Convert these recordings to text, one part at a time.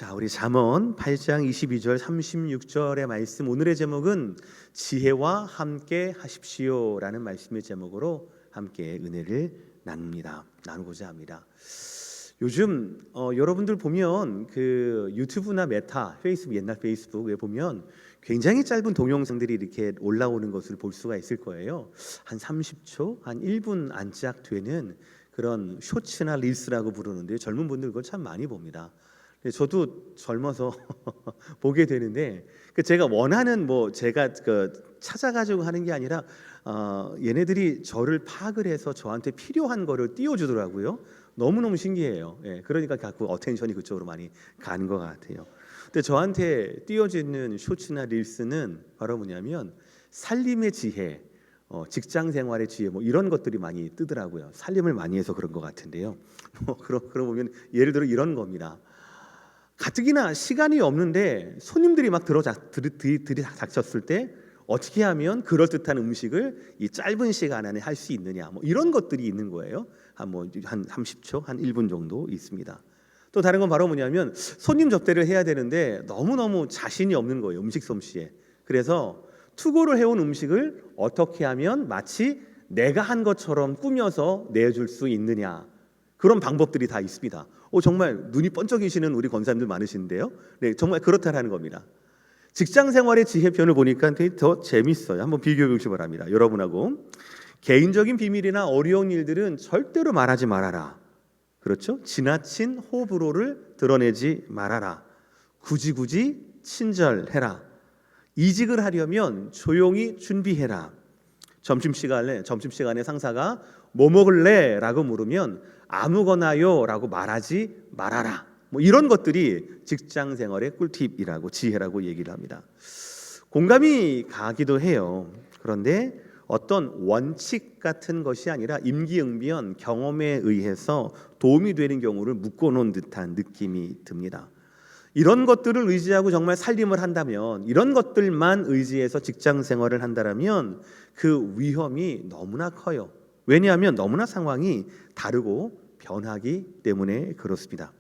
자, 우리 잠언 8장 22절 36절의 말씀, 오늘의 제목은 지혜와 함께 하십시오라는 말씀의 제목으로 함께 은혜를 나누고자 합니다. 요즘 여러분들 보면 그 유튜브나 메타, 페이스북, 옛날 페이스북에 보면 굉장히 짧은 동영상들이 이렇게 올라오는 것을 볼 수가 있을 거예요. 한 30초, 한 1분 안짝 되는 그런 쇼츠나 릴스라고 부르는데 젊은 분들 그걸 참 많이 봅니다. 저도 젊어서 보게 되는데 제가 원하는 제가 찾아가지고 하는 게 아니라 얘네들이 저를 파악을 해서 저한테 필요한 거를 띄워주더라고요. 너무너무 신기해요. 그러니까 자꾸 어텐션이 그쪽으로 많이 가는 것 같아요. 근데 저한테 띄워지는 쇼츠나 릴스는 바로 뭐냐면 살림의 지혜, 직장 생활의 지혜 이런 것들이 많이 뜨더라고요. 살림을 많이 해서 그런 것 같은데요. 그럼 보면 예를 들어 이런 겁니다. 가뜩이나 시간이 없는데 손님들이 막 들이닥쳤을 때 어떻게 하면 그럴듯한 음식을 이 짧은 시간 안에 할 수 있느냐, 이런 것들이 있는 거예요. 한 30초, 한 1분 정도 있습니다. 또 다른 건 바로 뭐냐면 손님 접대를 해야 되는데 너무너무 자신이 없는 거예요, 음식 솜씨에. 그래서 투고를 해온 음식을 어떻게 하면 마치 내가 한 것처럼 꾸며서 내줄 수 있느냐, 그런 방법들이 다 있습니다. 정말 눈이 번쩍이시는 우리 권사님들 많으신데요. 네, 정말 그렇다는 겁니다. 직장 생활의 지혜편을 보니까 되게 더 재밌어요. 한번 비교해 보시기 바랍니다. 여러분하고 개인적인 비밀이나 어려운 일들은 절대로 말하지 말아라. 그렇죠? 지나친 호불호를 드러내지 말아라. 굳이 친절해라. 이직을 하려면 조용히 준비해라. 점심시간에 상사가 뭐 먹을래? 라고 물으면 아무거나요 라고 말하지 말아라. 이런 것들이 직장 생활의 꿀팁이라고, 지혜라고 얘기를 합니다. 공감이 가기도 해요. 그런데 어떤 원칙 같은 것이 아니라 임기응변, 경험에 의해서 도움이 되는 경우를 묶어놓은 듯한 느낌이 듭니다. 이런 것들을 의지하고 정말 살림을 한다면, 이런 것들만 의지해서 직장 생활을 한다면 그 위험이 너무나 커요. 왜냐하면 너무나 상황이 다르고 변하기 때문에 그렇습니다.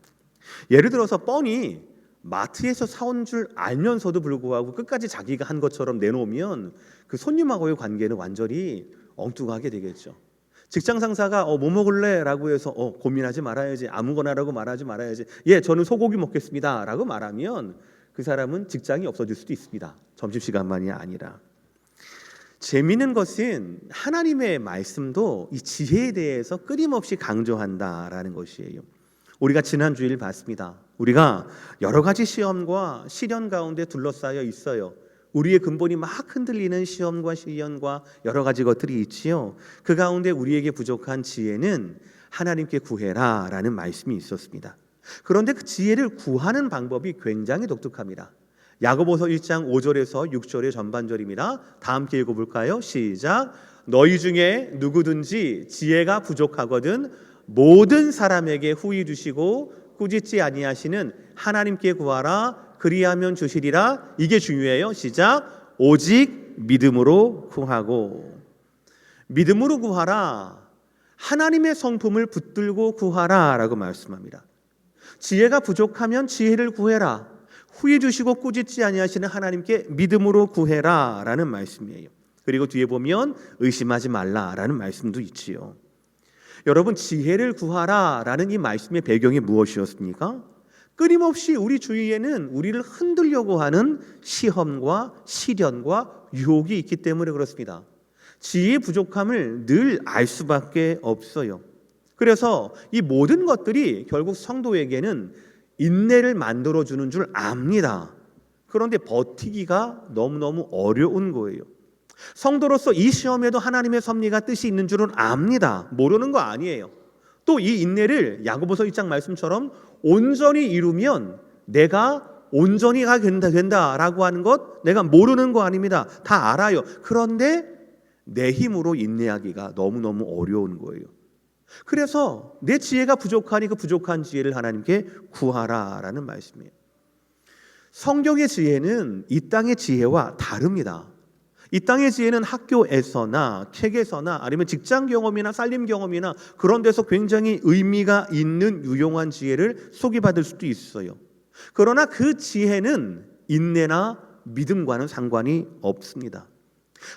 예를 들어서 뻔히 마트에서 사온 줄 알면서도 불구하고 끝까지 자기가 한 것처럼 내놓으면 그 손님하고의 관계는 완전히 엉뚱하게 되겠죠. 직장 상사가 뭐 먹을래? 라고 해서 고민하지 말아야지, 아무거나라고 말하지 말아야지, 저는 소고기 먹겠습니다 라고 말하면 그 사람은 직장이 없어질 수도 있습니다. 점심시간만이 아니라. 재미있는 것은 하나님의 말씀도 이 지혜에 대해서 끊임없이 강조한다라는 것이에요. 우리가 지난 주일 봤습니다. 우리가 여러 가지 시험과 시련 가운데 둘러싸여 있어요. 우리의 근본이 막 흔들리는 시험과 시련과 여러 가지 것들이 있지요. 그 가운데 우리에게 부족한 지혜는 하나님께 구해라 라는 말씀이 있었습니다. 그런데 그 지혜를 구하는 방법이 굉장히 독특합니다. 야고보서 1장 5절에서 6절의 전반절입니다. 다 함께 읽어볼까요? 시작. 너희 중에 누구든지 지혜가 부족하거든 모든 사람에게 후히 주시고 꾸짖지 아니하시는 하나님께 구하라. 그리하면 주시리라. 이게 중요해요. 시작. 오직 믿음으로 구하고. 믿음으로 구하라. 하나님의 성품을 붙들고 구하라 라고 말씀합니다. 지혜가 부족하면 지혜를 구해라. 후히 주시고 꾸짖지 아니하시는 하나님께 믿음으로 구해라 라는 말씀이에요. 그리고 뒤에 보면 의심하지 말라 라는 말씀도 있지요. 여러분, 지혜를 구하라 라는 이 말씀의 배경이 무엇이었습니까? 끊임없이 우리 주위에는 우리를 흔들려고 하는 시험과 시련과 유혹이 있기 때문에 그렇습니다. 지혜의 부족함을 늘 알 수밖에 없어요. 그래서 이 모든 것들이 결국 성도에게는 인내를 만들어주는 줄 압니다. 그런데 버티기가 너무너무 어려운 거예요. 성도로서 이 시험에도 하나님의 섭리가 뜻이 있는 줄은 압니다. 모르는 거 아니에요. 또 이 인내를 야고보서 1장 말씀처럼 온전히 이루면 내가 온전히가 된다라고 하는 것 내가 모르는 거 아닙니다. 다 알아요. 그런데 내 힘으로 인내하기가 너무너무 어려운 거예요. 그래서 내 지혜가 부족하니 그 부족한 지혜를 하나님께 구하라라는 말씀이에요. 성경의 지혜는 이 땅의 지혜와 다릅니다. 이 땅의 지혜는 학교에서나 책에서나 아니면 직장 경험이나 살림 경험이나 그런 데서 굉장히 의미가 있는 유용한 지혜를 소개받을 수도 있어요. 그러나 그 지혜는 인내나 믿음과는 상관이 없습니다.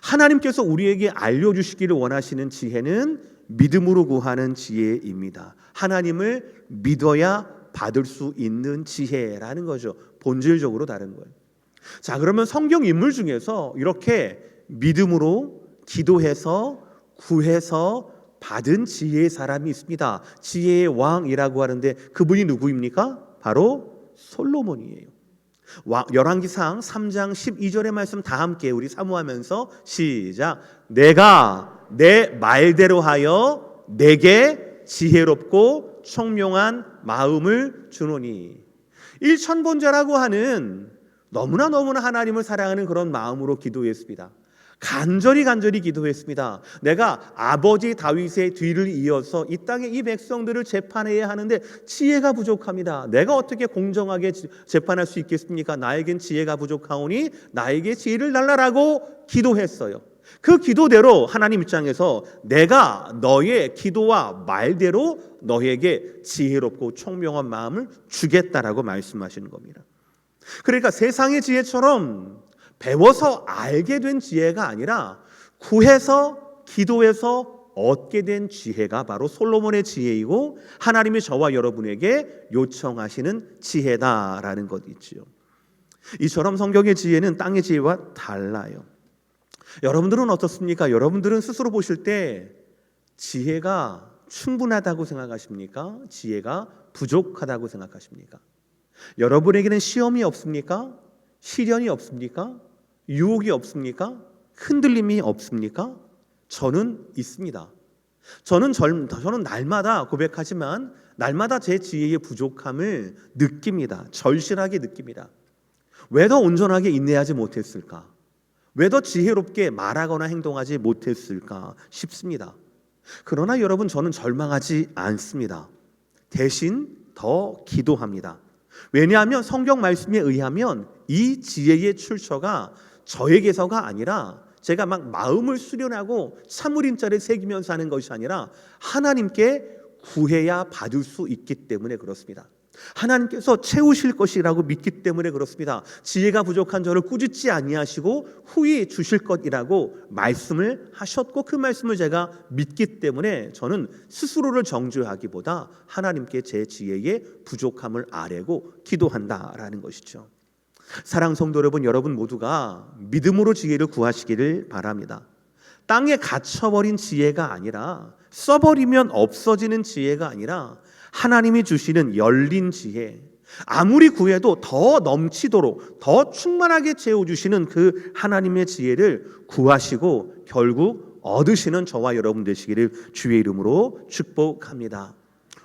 하나님께서 우리에게 알려주시기를 원하시는 지혜는 믿음으로 구하는 지혜입니다. 하나님을 믿어야 받을 수 있는 지혜라는 거죠. 본질적으로 다른 거예요. 자, 그러면 성경 인물 중에서 이렇게 믿음으로 기도해서 구해서 받은 지혜의 사람이 있습니다. 지혜의 왕이라고 하는데 그분이 누구입니까? 바로 솔로몬이에요. 열왕기상 3장 12절의 말씀 다 함께 우리 사모하면서 시작. 내가 내 말대로 하여 내게 지혜롭고 총명한 마음을 주노니. 일천번제라고 하는 너무나 하나님을 사랑하는 그런 마음으로 기도했습니다. 간절히 기도했습니다. 내가 아버지 다윗의 뒤를 이어서 이 땅에 이 백성들을 재판해야 하는데 지혜가 부족합니다. 내가 어떻게 공정하게 재판할 수 있겠습니까? 나에겐 지혜가 부족하오니 나에게 지혜를 달라라고 기도했어요. 그 기도대로 하나님 입장에서 내가 너의 기도와 말대로 너에게 지혜롭고 총명한 마음을 주겠다라고 말씀하시는 겁니다. 그러니까 세상의 지혜처럼 배워서 알게 된 지혜가 아니라 구해서 기도해서 얻게 된 지혜가 바로 솔로몬의 지혜이고 하나님이 저와 여러분에게 요청하시는 지혜다라는 것 있지요. 이처럼 성경의 지혜는 땅의 지혜와 달라요. 여러분들은 어떻습니까? 여러분들은 스스로 보실 때 지혜가 충분하다고 생각하십니까? 지혜가 부족하다고 생각하십니까? 여러분에게는 시험이 없습니까? 시련이 없습니까? 유혹이 없습니까? 흔들림이 없습니까? 저는 있습니다. 저는 날마다 고백하지만 날마다 제 지혜의 부족함을 느낍니다. 절실하게 느낍니다. 왜 더 온전하게 인내하지 못했을까? 왜 더 지혜롭게 말하거나 행동하지 못했을까 싶습니다. 그러나 여러분, 저는 절망하지 않습니다. 대신 더 기도합니다. 왜냐하면 성경 말씀에 의하면 이 지혜의 출처가 저에게서가 아니라 제가 막 마음을 수련하고 참으림자를 새기면서 하는 것이 아니라 하나님께 구해야 받을 수 있기 때문에 그렇습니다. 하나님께서 채우실 것이라고 믿기 때문에 그렇습니다. 지혜가 부족한 저를 꾸짖지 아니하시고 후히 주실 것이라고 말씀을 하셨고 그 말씀을 제가 믿기 때문에 저는 스스로를 정죄하기보다 하나님께 제 지혜의 부족함을 아뢰고 기도한다라는 것이죠. 사랑 성도 여러분 모두가 믿음으로 지혜를 구하시기를 바랍니다. 땅에 갇혀버린 지혜가 아니라 써버리면 없어지는 지혜가 아니라 하나님이 주시는 열린 지혜, 아무리 구해도 더 넘치도록 더 충만하게 채워주시는 그 하나님의 지혜를 구하시고 결국 얻으시는 저와 여러분 되시기를 주의 이름으로 축복합니다.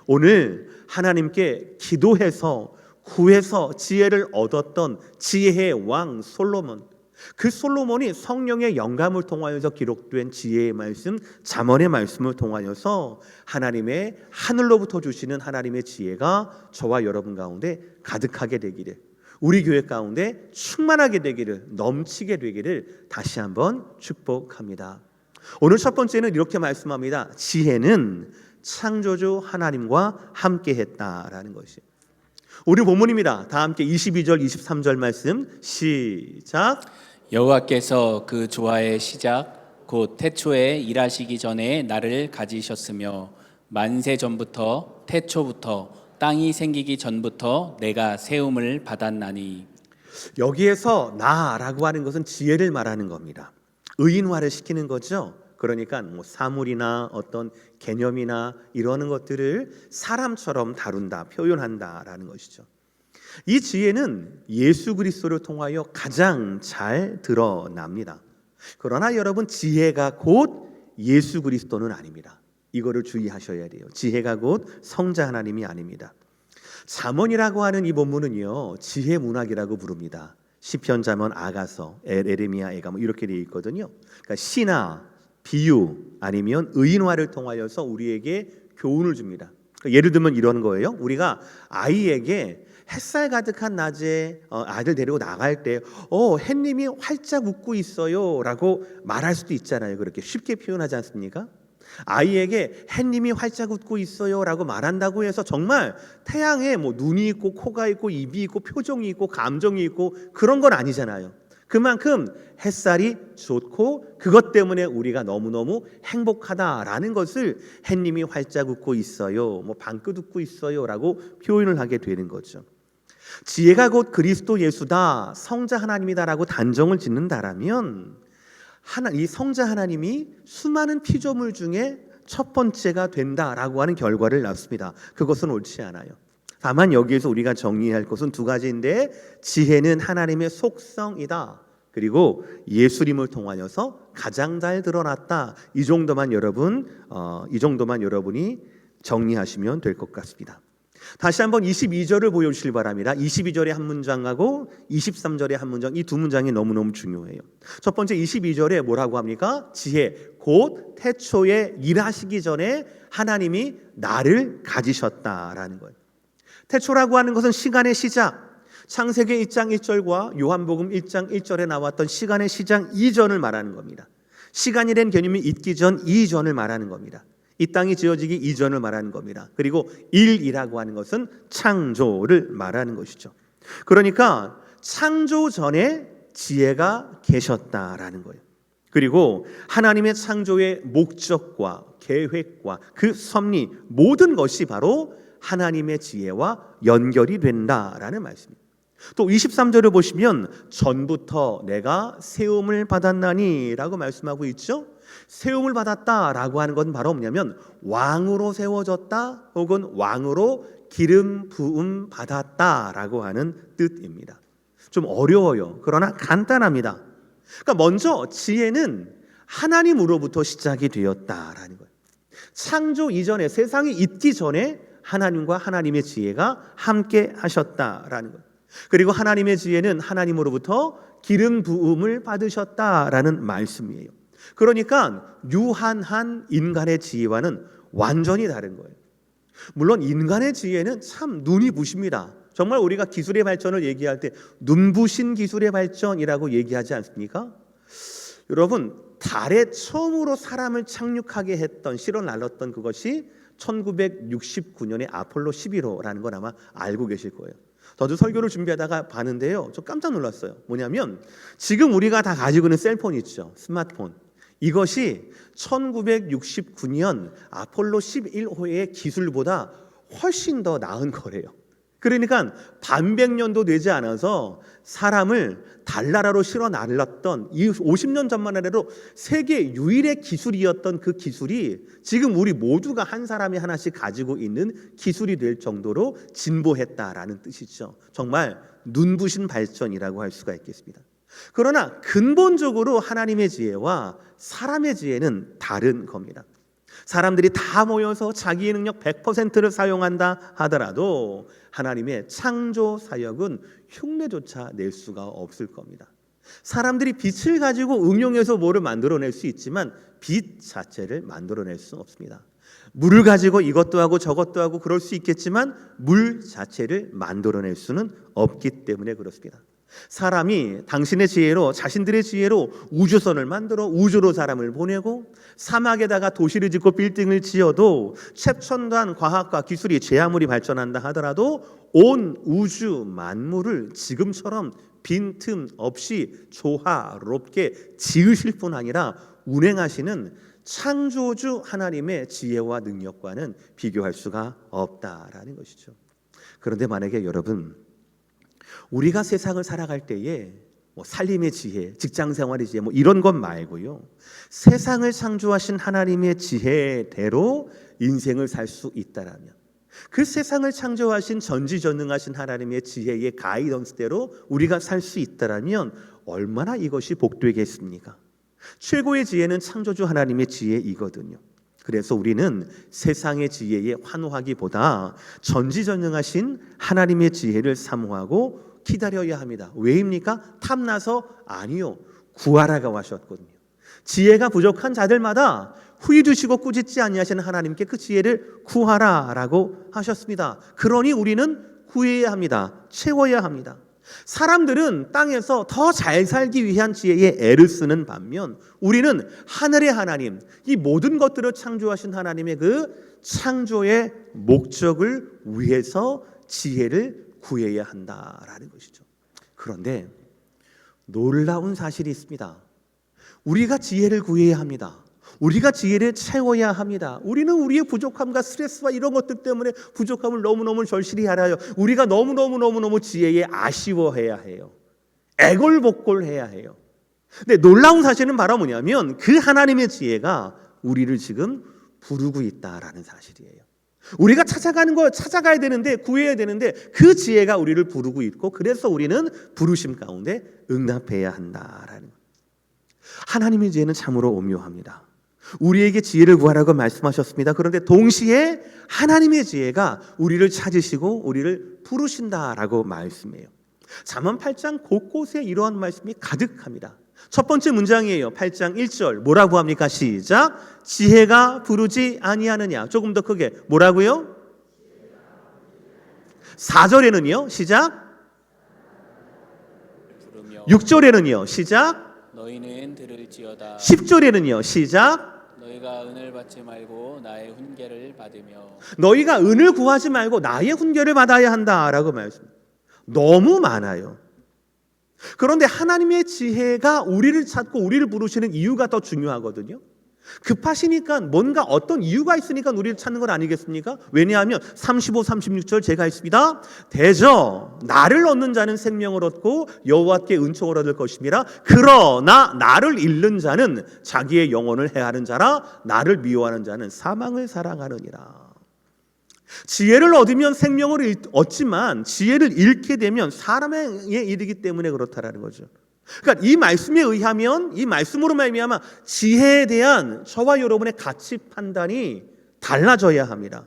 오늘 하나님께 기도해서 구해서 지혜를 얻었던 지혜의 왕 솔로몬, 그 솔로몬이 성령의 영감을 통하여서 기록된 지혜의 말씀, 잠언의 말씀을 통하여서 하나님의 하늘로부터 주시는 하나님의 지혜가 저와 여러분 가운데 가득하게 되기를, 우리 교회 가운데 충만하게 되기를, 넘치게 되기를 다시 한번 축복합니다. 오늘 첫 번째는 이렇게 말씀합니다. 지혜는 창조주 하나님과 함께 했다라는 것이 오늘 본문입니다. 다 함께 22절 23절 말씀 시작. 여호와께서 그 조화의 시작 곧 태초에 일하시기 전에 나를 가지셨으며 만세 전부터 태초부터 땅이 생기기 전부터 내가 세움을 받았나니. 여기에서 나라고 하는 것은 지혜를 말하는 겁니다. 의인화를 시키는 거죠. 그러니까 사물이나 어떤 개념이나 이러는 것들을 사람처럼 다룬다, 표현한다라는 것이죠. 이 지혜는 예수 그리스도를 통하여 가장 잘 드러납니다. 그러나 여러분, 지혜가 곧 예수 그리스도는 아닙니다. 이거를 주의하셔야 돼요. 지혜가 곧 성자 하나님이 아닙니다. 잠언이라고 하는 이 본문은요, 지혜 문학이라고 부릅니다. 시편, 잠언, 아가서, 에레미야, 에가 이렇게 되어 있거든요. 그러니까 시나 비유 아니면 의인화를 통하여서 우리에게 교훈을 줍니다. 그러니까 예를 들면 이런 거예요. 우리가 아이에게 햇살 가득한 낮에 아들 데리고 나갈 때 햇님이 활짝 웃고 있어요 라고 말할 수도 있잖아요. 그렇게 쉽게 표현하지 않습니까? 아이에게 햇님이 활짝 웃고 있어요라고 말한다고 해서 정말 태양에 뭐 눈이 있고 코가 있고 입이 있고 표정이 있고 감정이 있고 그런 건 아니잖아요. 그만큼 햇살이 좋고 그것 때문에 우리가 너무너무 행복하다라는 것을 햇님이 활짝 웃고 있어요, 뭐 방긋 웃고 있어요라고 표현을 하게 되는 거죠. 지혜가 곧 그리스도 예수다, 성자 하나님이다라고 단정을 짓는다라면 이 성자 하나님이 수많은 피조물 중에 첫 번째가 된다라고 하는 결과를 낳습니다. 그것은 옳지 않아요. 다만 여기에서 우리가 정리할 것은 두 가지인데, 지혜는 하나님의 속성이다, 그리고 예수님을 통하여서 가장 잘 드러났다. 이 정도만 여러분이 정리하시면 될 것 같습니다. 다시 한번 22절을 보여주시기 바랍니다. 22절의 한 문장하고 23절의 한 문장, 이 두 문장이 너무너무 중요해요. 첫 번째 22절에 뭐라고 합니까? 지혜, 곧 태초에 일하시기 전에 하나님이 나를 가지셨다라는 거예요. 태초라고 하는 것은 시간의 시작, 창세기 1장 1절과 요한복음 1장 1절에 나왔던 시간의 시작 이전을 말하는 겁니다. 시간이란 개념이 있기 전 이전을 말하는 겁니다. 이 땅이 지어지기 이전을 말하는 겁니다. 그리고 일이라고 하는 것은 창조를 말하는 것이죠. 그러니까 창조 전에 지혜가 계셨다라는 거예요. 그리고 하나님의 창조의 목적과 계획과 그 섭리, 모든 것이 바로 하나님의 지혜와 연결이 된다라는 말씀입니다. 또 23절을 보시면 전부터 내가 세움을 받았나니 라고 말씀하고 있죠. 세움을 받았다라고 하는 건 바로 뭐냐면 왕으로 세워졌다, 혹은 왕으로 기름 부음 받았다라고 하는 뜻입니다. 좀 어려워요. 그러나 간단합니다. 그러니까 먼저 지혜는 하나님으로부터 시작이 되었다라는 거예요. 창조 이전에, 세상이 있기 전에 하나님과 하나님의 지혜가 함께 하셨다라는 거예요. 그리고 하나님의 지혜는 하나님으로부터 기름 부음을 받으셨다라는 말씀이에요. 그러니까 유한한 인간의 지혜와는 완전히 다른 거예요. 물론 인간의 지혜는 참 눈이 부십니다. 정말 우리가 기술의 발전을 얘기할 때 눈부신 기술의 발전이라고 얘기하지 않습니까? 여러분, 달에 처음으로 사람을 착륙하게 했던, 실어 날렸던 그것이 1969년에 아폴로 11호라는 건 아마 알고 계실 거예요. 저도 설교를 준비하다가 봤는데요, 저 깜짝 놀랐어요. 뭐냐면 지금 우리가 다 가지고 있는 셀폰 있죠, 스마트폰. 이것이 1969년 아폴로 11호의 기술보다 훨씬 더 나은 거래요. 그러니까 반백년도 되지 않아서 사람을 달나라로 실어 날렸던 이 50년 전만 해도 세계 유일의 기술이었던 그 기술이 지금 우리 모두가 한 사람이 하나씩 가지고 있는 기술이 될 정도로 진보했다라는 뜻이죠. 정말 눈부신 발전이라고 할 수가 있겠습니다. 그러나 근본적으로 하나님의 지혜와 사람의 지혜는 다른 겁니다. 사람들이 다 모여서 자기의 능력 100%를 사용한다 하더라도 하나님의 창조 사역은 흉내조차 낼 수가 없을 겁니다. 사람들이 빛을 가지고 응용해서 뭐를 만들어낼 수 있지만 빛 자체를 만들어낼 수는 없습니다. 물을 가지고 이것도 하고 저것도 하고 그럴 수 있겠지만 물 자체를 만들어낼 수는 없기 때문에 그렇습니다. 사람이 당신의 지혜로, 자신들의 지혜로 우주선을 만들어 우주로 사람을 보내고 사막에다가 도시를 짓고 빌딩을 지어도 최첨단 과학과 기술이 제 아무리 발전한다 하더라도 온 우주 만물을 지금처럼 빈틈 없이 조화롭게 지으실 뿐 아니라 운행하시는 창조주 하나님의 지혜와 능력과는 비교할 수가 없다라는 것이죠. 그런데 만약에 여러분, 우리가 세상을 살아갈 때에 뭐 살림의 지혜, 직장생활의 지혜 뭐 이런 것 말고요, 세상을 창조하신 하나님의 지혜대로 인생을 살 수 있다라면, 그 세상을 창조하신 전지전능하신 하나님의 지혜의 가이던스대로 우리가 살 수 있다라면 얼마나 이것이 복되겠습니까? 최고의 지혜는 창조주 하나님의 지혜이거든요. 그래서 우리는 세상의 지혜에 환호하기보다 전지전능하신 하나님의 지혜를 사모하고 기다려야 합니다. 왜입니까? 탐나서? 아니요, 구하라고 하셨거든요. 지혜가 부족한 자들마다 후히 두시고 꾸짖지 아니하시는 하나님께 그 지혜를 구하라라고 하셨습니다. 그러니 우리는 구해야 합니다. 채워야 합니다. 사람들은 땅에서 더 잘 살기 위한 지혜에 애를 쓰는 반면 우리는 하늘의 하나님, 이 모든 것들을 창조하신 하나님의 그 창조의 목적을 위해서 지혜를 구해야 한다라는 것이죠. 그런데 놀라운 사실이 있습니다. 우리가 지혜를 구해야 합니다. 우리가 지혜를 채워야 합니다. 우리는 우리의 부족함과 스트레스와 이런 것들 때문에 부족함을 너무너무 절실히 알아요. 우리가 너무너무 지혜에 아쉬워해야 해요. 애걸복걸해야 해요. 근데 놀라운 사실은 바로 뭐냐면 그 하나님의 지혜가 우리를 지금 부르고 있다라는 사실이에요. 우리가 찾아가야 되는데, 구해야 되는데 그 지혜가 우리를 부르고 있고, 그래서 우리는 부르심 가운데 응답해야 한다라는 거예요. 하나님의 지혜는 참으로 오묘합니다. 우리에게 지혜를 구하라고 말씀하셨습니다. 그런데 동시에 하나님의 지혜가 우리를 찾으시고 우리를 부르신다라고 말씀해요. 잠언 8장 곳곳에 이러한 말씀이 가득합니다. 첫 번째 문장이에요. 8장 1절 뭐라고 합니까? 시작. 지혜가 부르지 아니하느냐. 조금 더 크게 뭐라고요? 4절에는요. 시작. 6절에는요. 시작. 너희는 들을지어다. 10절에는요. 시작. 너희가 은을 받지 말고 나의 훈계를 받으며. 너희가 은을 구하지 말고 나의 훈계를 받아야 한다라고 말씀. 너무 많아요. 그런데 하나님의 지혜가 우리를 찾고 우리를 부르시는 이유가 더 중요하거든요. 급하시니까 뭔가 어떤 이유가 있으니까 우리를 찾는 건 아니겠습니까? 왜냐하면 35, 36절 제가 있습니다. 대저 나를 얻는 자는 생명을 얻고 여호와께 은총을 얻을 것임이라. 그러나 나를 잃는 자는 자기의 영혼을 해하는 자라. 나를 미워하는 자는 사망을 사랑하느니라. 지혜를 얻으면 생명을 얻지만 지혜를 잃게 되면 사람에 이르기 때문에 그렇다라는 거죠. 그러니까 이 말씀에 의하면, 이 말씀으로 말미암아 지혜에 대한 저와 여러분의 가치 판단이 달라져야 합니다.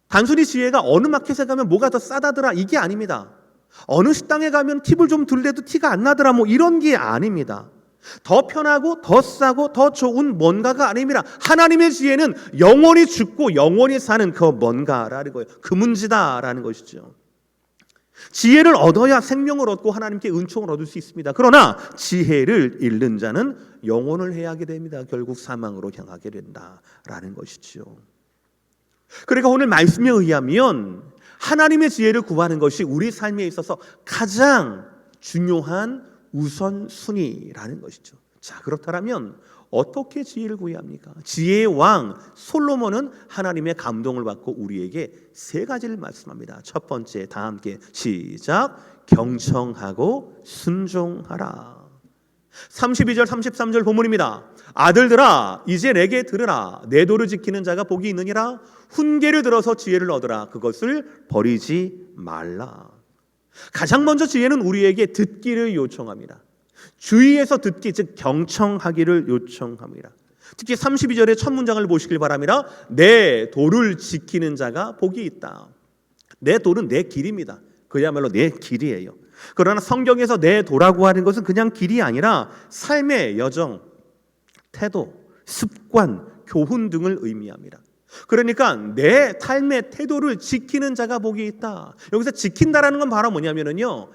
단순히 지혜가 어느 마켓에 가면 뭐가 더 싸다더라 이게 아닙니다. 어느 식당에 가면 팁을 좀 들래도 티가 안 나더라 뭐 이런 게 아닙니다. 더 편하고 더 싸고 더 좋은 뭔가가 아닙니다. 하나님의 지혜는 영원히 죽고 영원히 사는 그 뭔가라는 거예요. 그 문제다라는 것이죠. 지혜를 얻어야 생명을 얻고 하나님께 은총을 얻을 수 있습니다. 그러나 지혜를 잃는 자는 영혼을 해하게 됩니다. 결국 사망으로 향하게 된다라는 것이죠. 그러니까 오늘 말씀에 의하면 하나님의 지혜를 구하는 것이 우리 삶에 있어서 가장 중요한 우선순위라는 것이죠. 자, 그렇다면 어떻게 지혜를 구해야 합니까? 지혜의 왕 솔로몬은 하나님의 감동을 받고 우리에게 세 가지를 말씀합니다. 첫 번째, 다 함께 시작. 경청하고 순종하라. 32절 33절 본문입니다. 아들들아 이제 내게 들으라. 내 도를 지키는 자가 복이 있느니라. 훈계를 들어서 지혜를 얻으라. 그것을 버리지 말라. 가장 먼저 지혜는 우리에게 듣기를 요청합니다. 주의해서 듣기, 즉 경청하기를 요청합니다. 특히 32절의 첫 문장을 보시길 바랍니다. 내 도를 지키는 자가 복이 있다. 내 도는 내 길입니다. 그야말로 내 길이에요. 그러나 성경에서 내 도라고 하는 것은 그냥 길이 아니라 삶의 여정, 태도, 습관, 교훈 등을 의미합니다. 그러니까 내 삶의 태도를 지키는 자가 복이 있다. 여기서 지킨다라는 건 바로 뭐냐면요,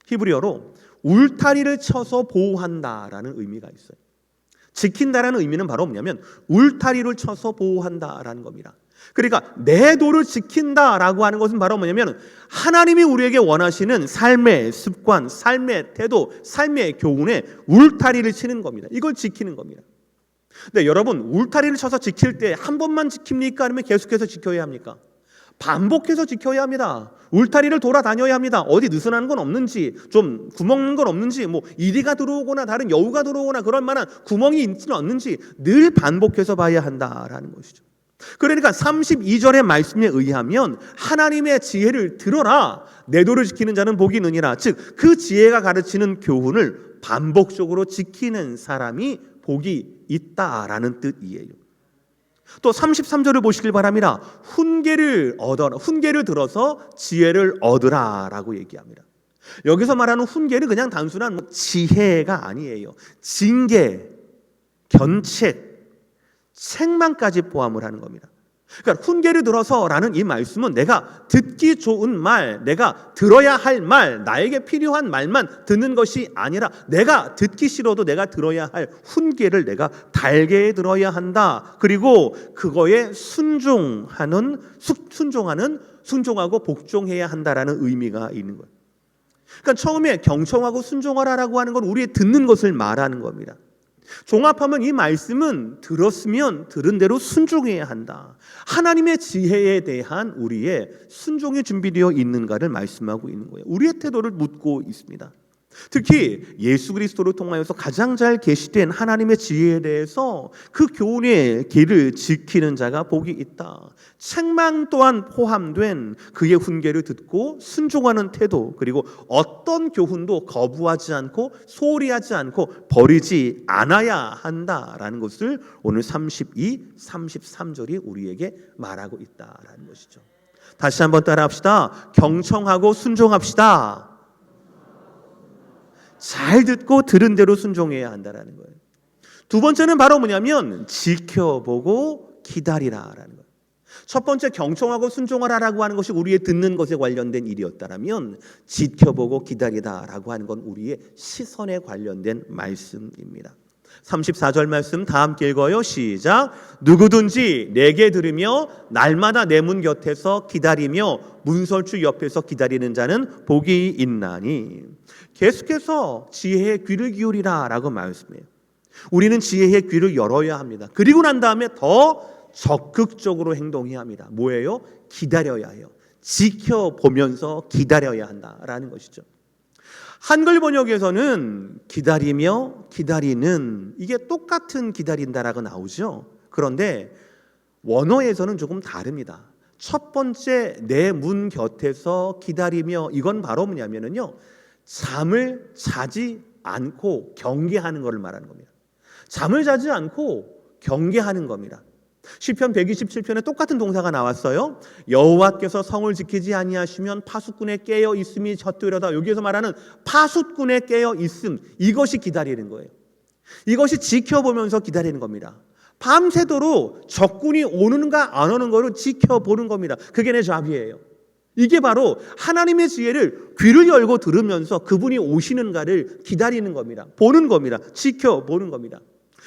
히브리어로 울타리를 쳐서 보호한다라는 의미가 있어요. 지킨다라는 의미는 바로 뭐냐면 울타리를 쳐서 보호한다라는 겁니다. 그러니까 내 도를 지킨다라고 하는 것은 바로 뭐냐면 하나님이 우리에게 원하시는 삶의 습관, 삶의 태도, 삶의 교훈에 울타리를 치는 겁니다. 이걸 지키는 겁니다. 근데 여러분, 울타리를 쳐서 지킬 때 한 번만 지킵니까? 아니면 계속해서 지켜야 합니까? 반복해서 지켜야 합니다. 울타리를 돌아다녀야 합니다. 어디 느슨한 건 없는지, 좀 구멍난 건 없는지, 뭐 이리가 들어오거나 다른 여우가 들어오거나 그럴 만한 구멍이 있지는 않는지 늘 반복해서 봐야 한다라는 것이죠. 그러니까 32절의 말씀에 의하면 하나님의 지혜를 들어라. 내 도를 지키는 자는 복이 있느니라. 즉 그 지혜가 가르치는 교훈을 반복적으로 지키는 사람이 복이 있다라는 뜻이에요. 또 33절을 보시길 바랍니다. 훈계를 얻어라. 훈계를 들어서 지혜를 얻으라라고 얘기합니다. 여기서 말하는 훈계는 그냥 단순한 지혜가 아니에요. 징계, 견책, 책망까지 포함을 하는 겁니다. 그러니까 훈계를 들어서라는 이 말씀은 내가 듣기 좋은 말, 내가 들어야 할 말, 나에게 필요한 말만 듣는 것이 아니라 내가 듣기 싫어도 내가 들어야 할 훈계를 내가 달게 들어야 한다. 그리고 그거에 순종하고 복종해야 한다라는 의미가 있는 거예요. 그러니까 처음에 경청하고 순종하라라고 하는 건 우리의 듣는 것을 말하는 겁니다. 종합하면 이 말씀은 들었으면 들은 대로 순종해야 한다. 하나님의 지혜에 대한 우리의 순종이 준비되어 있는가를 말씀하고 있는 거예요. 우리의 태도를 묻고 있습니다. 특히 예수 그리스도를 통하여서 가장 잘 계시된 하나님의 지혜에 대해서 그 교훈의 길을 지키는 자가 복이 있다. 책망 또한 포함된 그의 훈계를 듣고 순종하는 태도, 그리고 어떤 교훈도 거부하지 않고 소홀히 하지 않고 버리지 않아야 한다라는 것을 오늘 32, 33절이 우리에게 말하고 있다라는 것이죠. 다시 한번 따라합시다. 경청하고 순종합시다. 잘 듣고 들은 대로 순종해야 한다라는 거예요. 두 번째는 바로 뭐냐면 지켜보고 기다리라라는 거예요. 첫 번째 경청하고 순종하라라고 하는 것이 우리의 듣는 것에 관련된 일이었다면 지켜보고 기다리다라고 하는 건 우리의 시선에 관련된 말씀입니다. 34절 말씀 다 함께 읽어요. 시작. 누구든지 내게 들으며 날마다 내 문 곁에서 기다리며 문설주 옆에서 기다리는 자는 복이 있나니. 계속해서 지혜의 귀를 기울이라 라고 말씀해요. 우리는 지혜의 귀를 열어야 합니다. 그리고 난 다음에 더 적극적으로 행동해야 합니다. 뭐예요? 기다려야 해요. 지켜보면서 기다려야 한다라는 것이죠. 한글 번역에서는 기다리며 기다리는, 이게 똑같은 기다린다라고 나오죠. 그런데 원어에서는 조금 다릅니다. 첫 번째 내 문 곁에서 기다리며, 이건 바로 뭐냐면요, 잠을 자지 않고 경계하는 것을 말하는 겁니다. 잠을 자지 않고 경계하는 겁니다. 시편 127편에 똑같은 동사가 나왔어요. 여호와께서 성을 지키지 아니하시면 파수꾼에 깨어 있음이 젖되려다. 여기에서 말하는 파수꾼에 깨어 있음, 이것이 기다리는 거예요. 이것이 지켜보면서 기다리는 겁니다. 밤새도록 적군이 오는가 안 오는 거를 지켜보는 겁니다. 그게 내 잡이에요. 이게 바로 하나님의 지혜를 귀를 열고 들으면서 그분이 오시는가를 기다리는 겁니다. 보는 겁니다. 지켜보는 겁니다.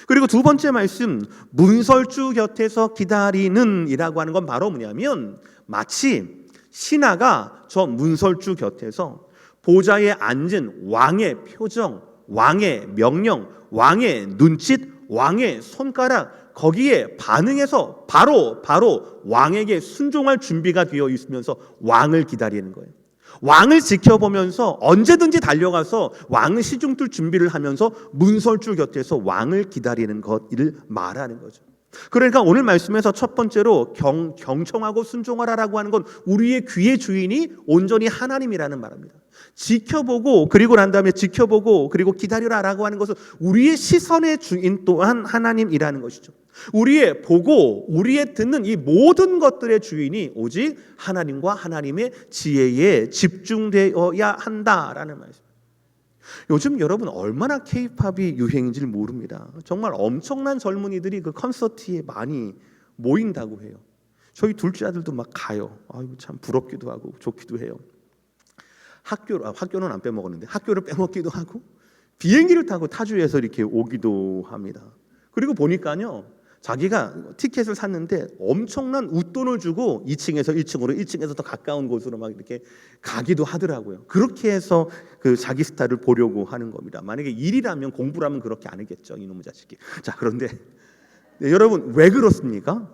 그리고 두 번째 말씀, 문설주 곁에서 기다리는 이라고 하는 건 바로 뭐냐면 마치 신하가 저 문설주 곁에서 보좌에 앉은 왕의 표정, 왕의 명령, 왕의 눈짓, 왕의 손가락, 거기에 반응해서 바로 왕에게 순종할 준비가 되어 있으면서 왕을 기다리는 거예요. 왕을 지켜보면서 언제든지 달려가서 왕을 시중들 준비를 하면서 문설주 곁에서 왕을 기다리는 것을 말하는 거죠. 그러니까 오늘 말씀에서 첫 번째로 경청하고 순종하라라고 하는 건 우리의 귀의 주인이 온전히 하나님이라는 말입니다. 지켜보고 그리고 난 다음에 지켜보고 그리고 기다리라라고 하는 것은 우리의 시선의 주인 또한 하나님이라는 것이죠. 우리의 보고 우리의 듣는 이 모든 것들의 주인이 오직 하나님과 하나님의 지혜에 집중되어야 한다라는 말씀. 요즘 여러분 얼마나 K-팝이 유행인지 모릅니다. 정말 엄청난 젊은이들이 그 콘서트에 많이 모인다고 해요. 저희 둘째 아들도 막 가요. 아이고 참 부럽기도 하고 좋기도 해요. 학교는 안 빼먹었는데 학교를 빼먹기도 하고 비행기를 타고 타주에서 이렇게 오기도 합니다. 그리고 보니까요, 자기가 티켓을 샀는데 엄청난 웃돈을 주고 2층에서 1층으로 1층에서 더 가까운 곳으로 막 이렇게 가기도 하더라고요. 그렇게 해서 그 자기 스타를 보려고 하는 겁니다. 만약에 일이라면 공부라면 그렇게 안 하겠죠, 이놈의 자식이. 자, 그런데 여러분 왜 그렇습니까?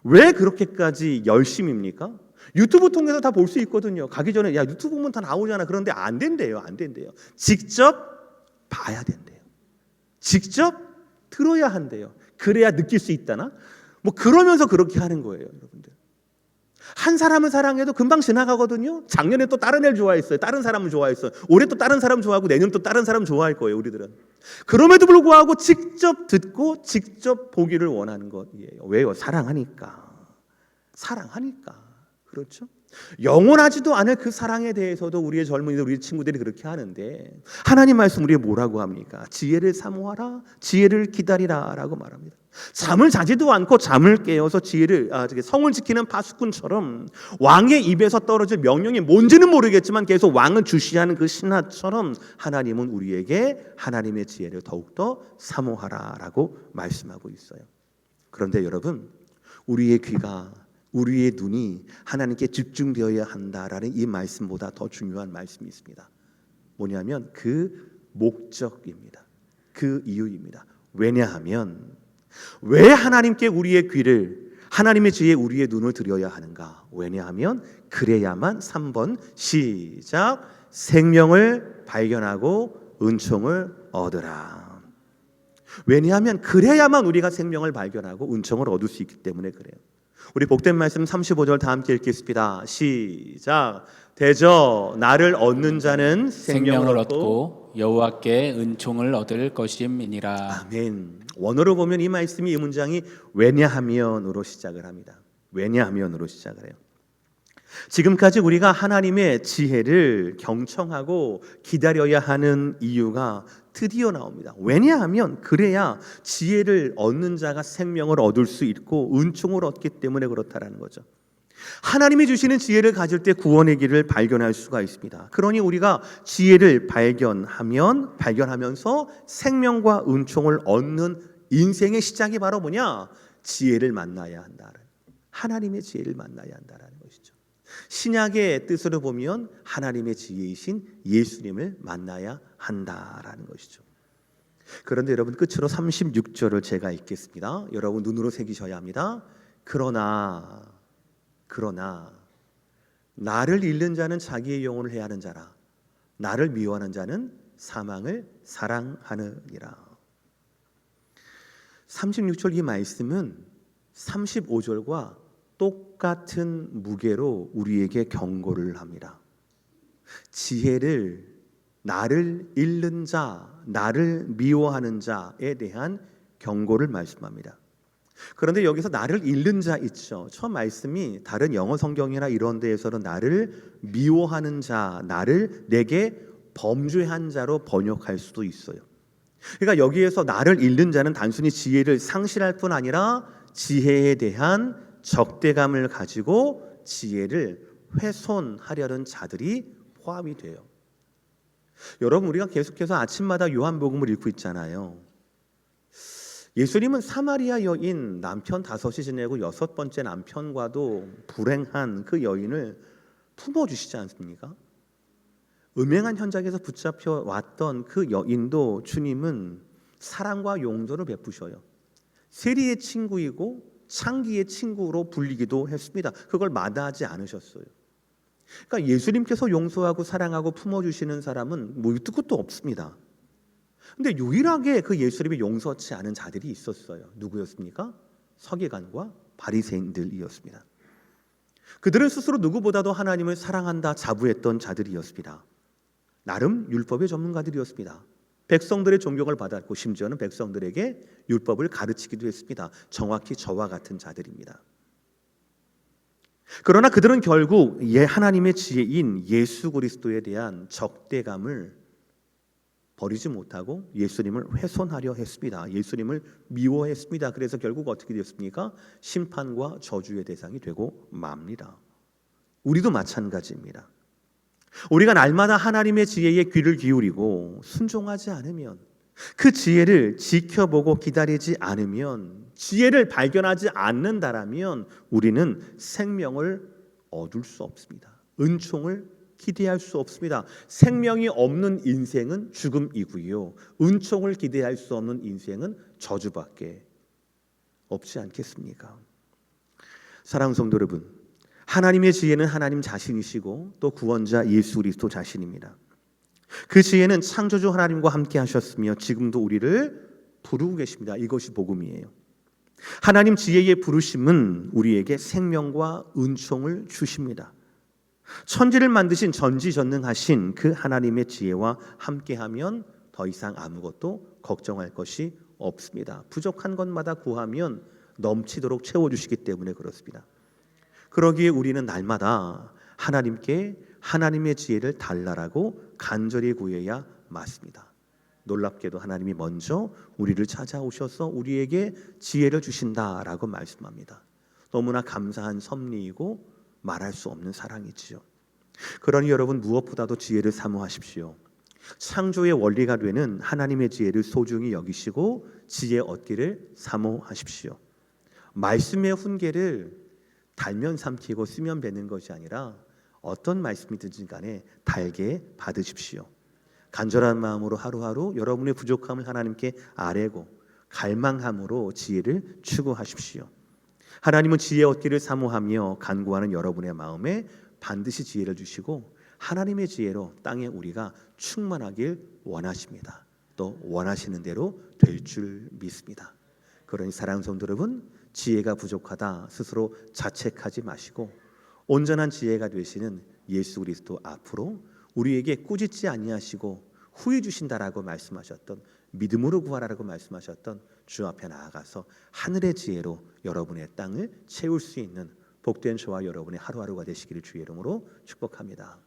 왜 그렇게까지 열심입니까? 유튜브 통해서 다 볼 수 있거든요. 가기 전에 야 유튜브 보면 다 나오잖아. 그런데 안 된대요. 직접 봐야 된대요. 직접 들어야 한대요. 그래야 느낄 수 있다나? 뭐 그러면서 그렇게 하는 거예요, 여러분들. 한 사람을 사랑해도 금방 지나가거든요. 작년에 또 다른 애를 좋아했어요. 다른 사람을 좋아했어요. 올해 또 다른 사람 좋아하고 내년 또 다른 사람 좋아할 거예요, 우리들은. 그럼에도 불구하고 직접 듣고 직접 보기를 원하는 것이에요. 왜요? 사랑하니까. 그렇죠? 영원하지도 않을 그 사랑에 대해서도 우리의 젊은이들, 우리 친구들이 그렇게 하는데 하나님 말씀 우리에 뭐라고 합니까? 지혜를 사모하라, 지혜를 기다리라라고 말합니다. 잠을 자지도 않고 잠을 깨어서 성을 지키는 파수꾼처럼 왕의 입에서 떨어질 명령이 뭔지는 모르겠지만 계속 왕을 주시하는 그 신하처럼 하나님은 우리에게 하나님의 지혜를 더욱더 사모하라라고 말씀하고 있어요. 그런데 여러분, 우리의 귀가, 우리의 눈이 하나님께 집중되어야 한다라는 이 말씀보다 더 중요한 말씀이 있습니다. 뭐냐면 그 목적입니다. 그 이유입니다. 왜냐하면 왜 하나님께 우리의 귀를, 하나님의 지혜에 우리의 눈을 들여야 하는가? 왜냐하면 그래야만 3번 시작, 생명을 발견하고 은총을 얻으라. 왜냐하면 그래야만 우리가 생명을 발견하고 은총을 얻을 수 있기 때문에 그래요. 우리 복된 말씀 35절 다 함께 읽겠습니다. 시작. 대저 나를 얻는 자는 생명을 얻고 여호와께 은총을 얻을 것임이니라. 아멘. 원어로 보면 이 말씀이, 이 문장이 왜냐하면으로 시작을 합니다. 왜냐하면으로 시작을 해요. 지금까지 우리가 하나님의 지혜를 경청하고 기다려야 하는 이유가 드디어 나옵니다. 왜냐하면 그래야 지혜를 얻는 자가 생명을 얻을 수 있고 은총을 얻기 때문에 그렇다라는 거죠. 하나님이 주시는 지혜를 가질 때 구원의 길을 발견할 수가 있습니다. 그러니 우리가 지혜를 발견하면서 생명과 은총을 얻는 인생의 시작이 바로 뭐냐? 지혜를 만나야 한다. 하나님의 지혜를 만나야 한다라는 것이죠. 신약의 뜻으로 보면 하나님의 지혜이신 예수님을 만나야 한다라는 것이죠. 그런데 여러분, 끝으로 36절을 제가 읽겠습니다. 여러분 눈으로 새기셔야 합니다. 그러나 나를 잃는 자는 자기의 영혼을 해하는 자라. 나를 미워하는 자는 사망을 사랑하느니라. 36절 이 말씀은 35절과 똑같은 무게로 우리에게 경고를 합니다. 지혜를, 나를 잃는 자, 나를 미워하는 자에 대한 경고를 말씀합니다. 그런데 여기서 나를 잃는 자 있죠. 첫 말씀이 다른 영어 성경이나 이런 데에서는 나를 미워하는 자, 나를 내게 범죄한 자로 번역할 수도 있어요. 그러니까 여기에서 나를 잃는 자는 단순히 지혜를 상실할 뿐 아니라 지혜에 대한 적대감을 가지고 지혜를 훼손하려는 자들이 포함이 돼요. 여러분, 우리가 계속해서 아침마다 요한복음을 읽고 있잖아요. 예수님은 사마리아 여인 남편 5이 지내고 6번째 남편과도 불행한 그 여인을 품어주시지 않습니까? 음행한 현장에서 붙잡혀 왔던 그 여인도 주님은 사랑과 용서를 베푸셔요. 세리의 친구이고 창기의 친구로 불리기도 했습니다. 그걸 마다하지 않으셨어요. 그러니까 예수님께서 용서하고 사랑하고 품어주시는 사람은 뭐 밑도 끝도 없습니다. 근데 유일하게 그 예수님이 용서치 않은 자들이 있었어요. 누구였습니까? 서기관과 바리새인들이었습니다. 그들은 스스로 누구보다도 하나님을 사랑한다 자부했던 자들이었습니다. 나름 율법의 전문가들이었습니다. 백성들의 존경을 받았고 심지어는 백성들에게 율법을 가르치기도 했습니다. 정확히 저와 같은 자들입니다. 그러나 그들은 결국 하나님의 지혜인 예수 그리스도에 대한 적대감을 버리지 못하고 예수님을 훼손하려 했습니다. 예수님을 미워했습니다. 그래서 결국 어떻게 되었습니까? 심판과 저주의 대상이 되고 맙니다. 우리도 마찬가지입니다. 우리가 날마다 하나님의 지혜에 귀를 기울이고 순종하지 않으면, 그 지혜를 지켜보고 기다리지 않으면, 지혜를 발견하지 않는다라면 우리는 생명을 얻을 수 없습니다. 은총을 기대할 수 없습니다. 생명이 없는 인생은 죽음이고요, 은총을 기대할 수 없는 인생은 저주밖에 없지 않겠습니까? 사랑하는 성도 여러분, 하나님의 지혜는 하나님 자신이시고 또 구원자 예수 그리스도 자신입니다. 그 지혜는 창조주 하나님과 함께 하셨으며 지금도 우리를 부르고 계십니다. 이것이 복음이에요. 하나님 지혜의 부르심은 우리에게 생명과 은총을 주십니다. 천지를 만드신 전지전능하신 그 하나님의 지혜와 함께하면 더 이상 아무것도 걱정할 것이 없습니다. 부족한 것마다 구하면 넘치도록 채워주시기 때문에 그렇습니다. 그러기에 우리는 날마다 하나님께 하나님의 지혜를 달라라고 간절히 구해야 맞습니다. 놀랍게도 하나님이 먼저 우리를 찾아오셔서 우리에게 지혜를 주신다라고 말씀합니다. 너무나 감사한 섭리이고 말할 수 없는 사랑이지요. 그러니 여러분 무엇보다도 지혜를 사모하십시오. 창조의 원리가 되는 하나님의 지혜를 소중히 여기시고 지혜 얻기를 사모하십시오. 말씀의 훈계를 달면 삼키고 쓰면 뱉는 것이 아니라 어떤 말씀이든지 간에 달게 받으십시오. 간절한 마음으로 하루하루 여러분의 부족함을 하나님께 아뢰고 갈망함으로 지혜를 추구하십시오. 하나님은 지혜 얻기를 사모하며 간구하는 여러분의 마음에 반드시 지혜를 주시고 하나님의 지혜로 땅에 우리가 충만하길 원하십니다. 또 원하시는 대로 될 줄 믿습니다. 그러니 사랑하는 성도 여러분, 지혜가 부족하다 스스로 자책하지 마시고 온전한 지혜가 되시는 예수 그리스도 앞으로 우리에게 꾸짖지 아니하시고 후회 주신다라고 말씀하셨던, 믿음으로 구하라라고 말씀하셨던 주 앞에 나아가서 하늘의 지혜로 여러분의 땅을 채울 수 있는 복된 저와 여러분의 하루하루가 되시기를 주의 이름으로 축복합니다.